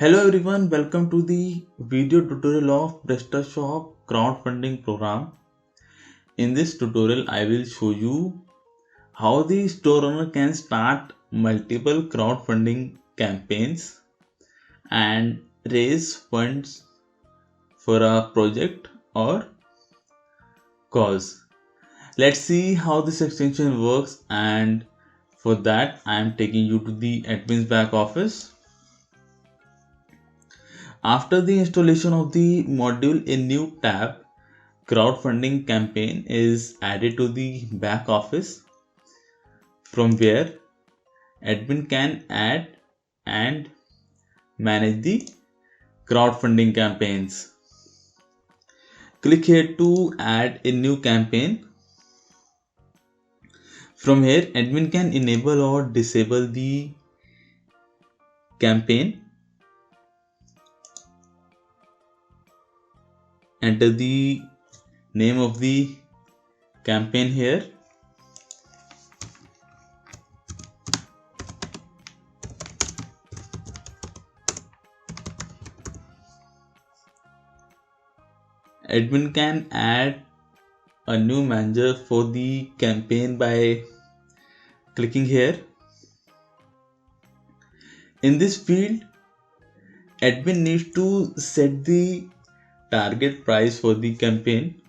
Hello everyone, welcome to the video tutorial of PrestaShop crowdfunding program. In this tutorial, I will show you how the store owner can start multiple crowdfunding campaigns and raise funds for a project or cause. Let's see how this extension works, and for that I am taking you to the admin's back office. After the installation of the module, a new tab crowdfunding campaign is added to the back office, from where admin can add and manage the crowdfunding campaigns. Click here to add a new campaign. From here, admin can enable or disable the campaign. Enter the name of the campaign here. Admin can add a new manager for the campaign by clicking here. In this field, admin needs to set the target price for the campaign.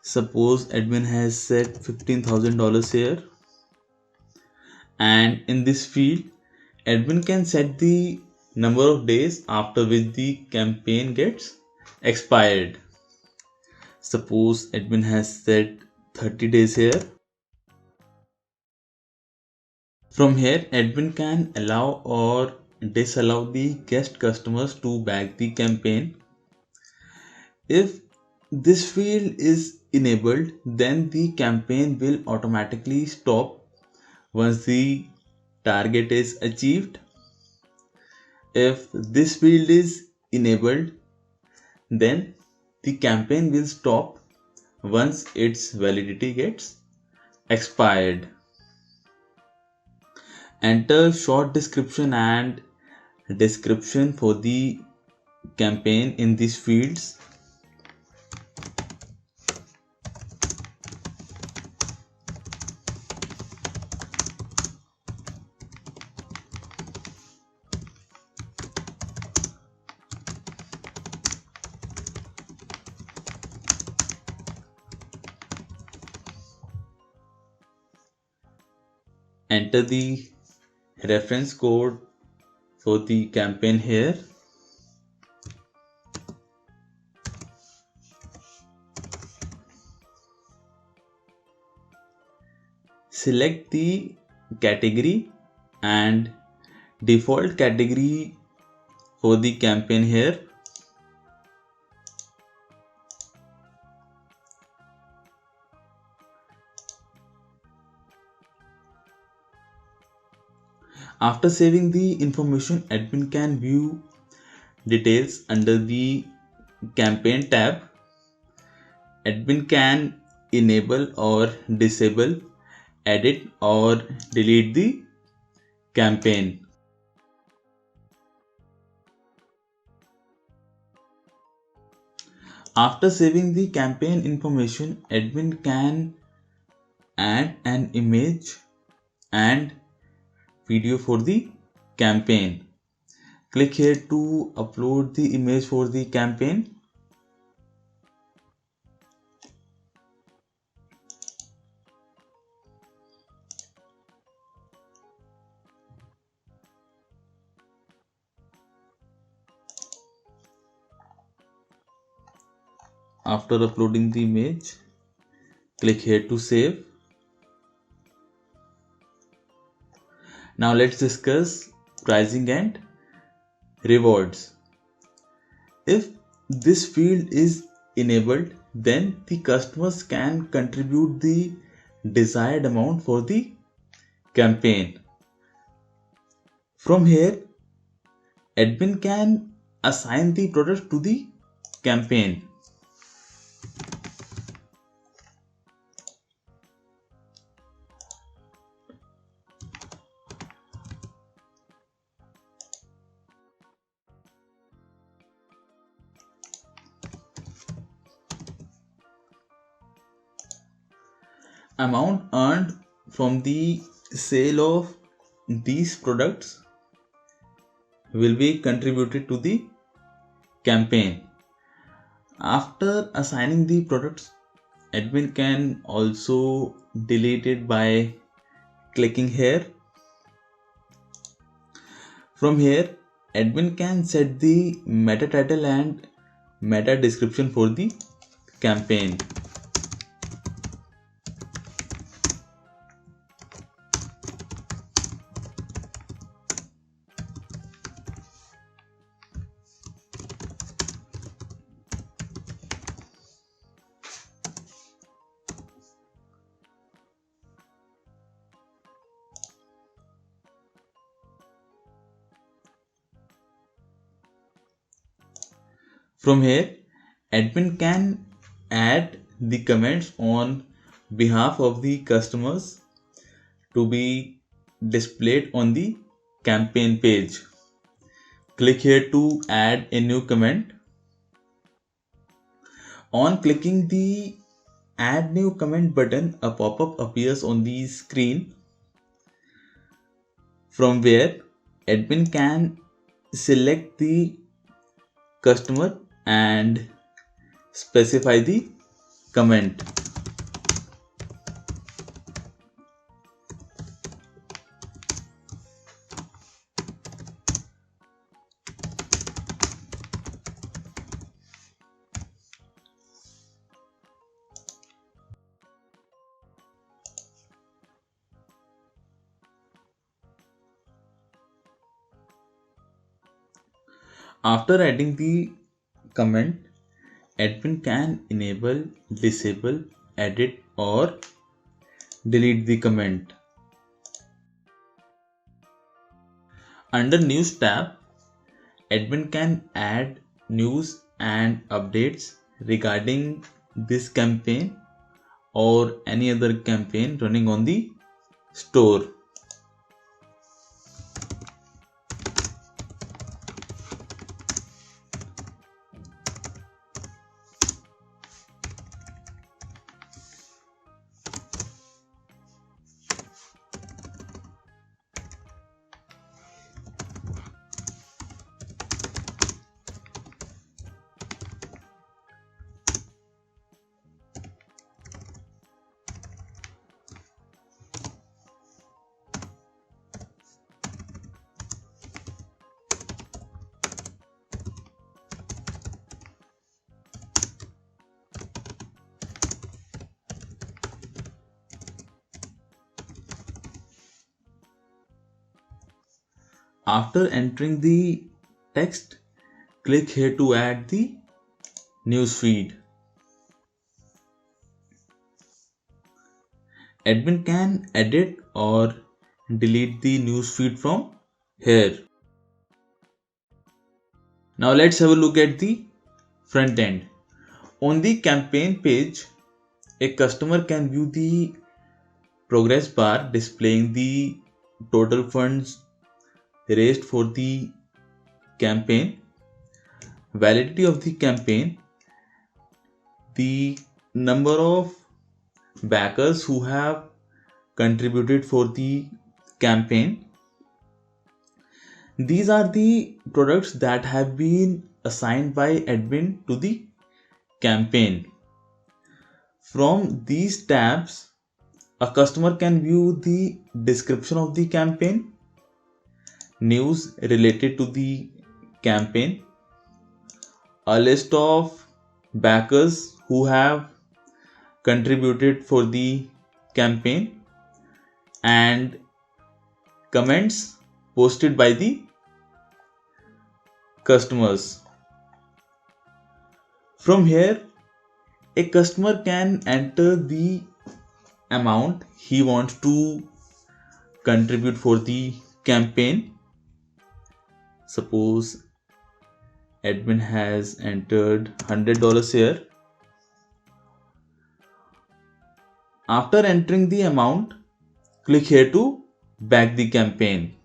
Suppose admin has set $15,000 here, and in this field admin can set the number of days after which the campaign gets expired. Suppose admin has set 30 days here. From here, admin can allow or disallow the guest customers to back the campaign. If this field is enabled, then the campaign will automatically stop once the target is achieved. If this field is enabled, then the campaign will stop once its validity gets expired. Enter short description and description for the campaign in these fields. Enter the reference code for the campaign here. Select the category and default category for the campaign here. After saving the information, admin can view details under the campaign tab. Admin can enable or disable, edit or delete the campaign. After saving the campaign information, admin can add an image and video for the campaign. Click here to upload the image for the campaign. After uploading the image, click here to save. Now let's discuss pricing and rewards. If this field is enabled, then the customers can contribute the desired amount for the campaign. From here, admin can assign the product to the campaign. Amount earned from the sale of these products will be contributed to the campaign. After assigning the products, admin can also delete it by clicking here. From here, admin can set the meta title and meta description for the campaign. From here, admin can add the comments on behalf of the customers to be displayed on the campaign page. Click here to add a new comment. On clicking the add new comment button, a pop-up appears on the screen from where admin can select the customer and specify the comment. After adding the comment, admin can enable, disable, edit or delete the comment. Under News tab, admin can add news and updates regarding this campaign or any other campaign running on the store. After entering the text, click here to add the news feed. Admin can edit or delete the news feed from here. Now let's have a look at the front end. On the campaign page, a customer can view the progress bar displaying the total funds raised for the campaign, validity of the campaign, the number of backers who have contributed for the campaign. These are the products that have been assigned by admin to the campaign. From these tabs, a customer can view the description of the campaign, news related to the campaign, a list of backers who have contributed for the campaign, and comments posted by the customers. From here, a customer can enter the amount he wants to contribute for the campaign. Suppose admin has entered $100 here. After entering the amount, click here to back the campaign.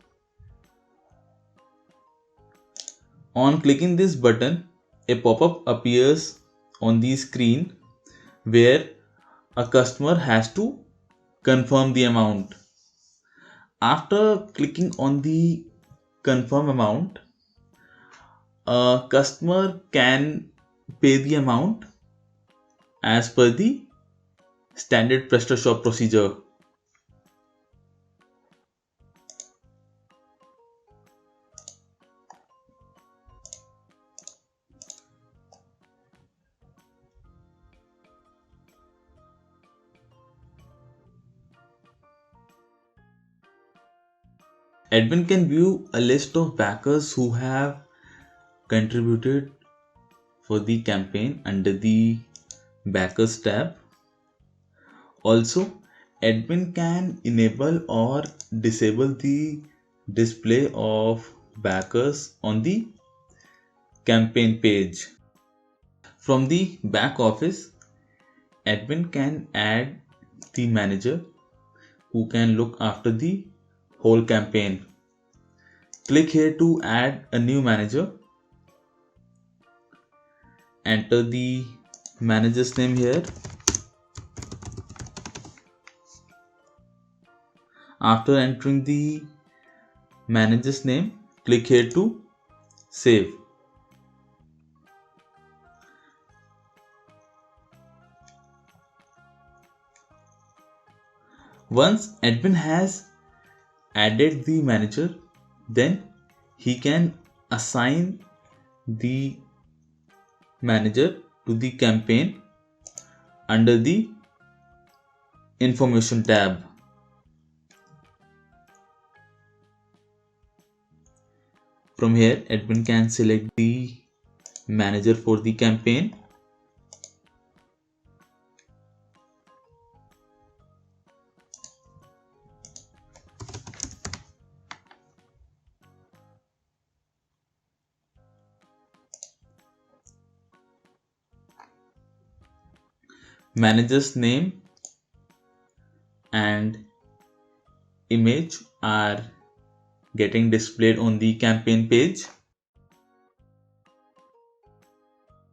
On clicking this button, a pop-up appears on the screen where a customer has to confirm the amount. After clicking on the confirm amount, a customer can pay the amount as per the standard PrestaShop procedure. Admin can view a list of backers who have contributed for the campaign under the backers tab. Also, admin can enable or disable the display of backers on the campaign page. From the back office, admin can add the manager who can look after the whole campaign. Click here to add a new manager. Enter the manager's name here. After entering the manager's name, click here to save. Once admin has added the manager, then he can assign the manager to the campaign under the information tab. From here, admin can select the manager for the campaign. Manager's name and image are getting displayed on the campaign page.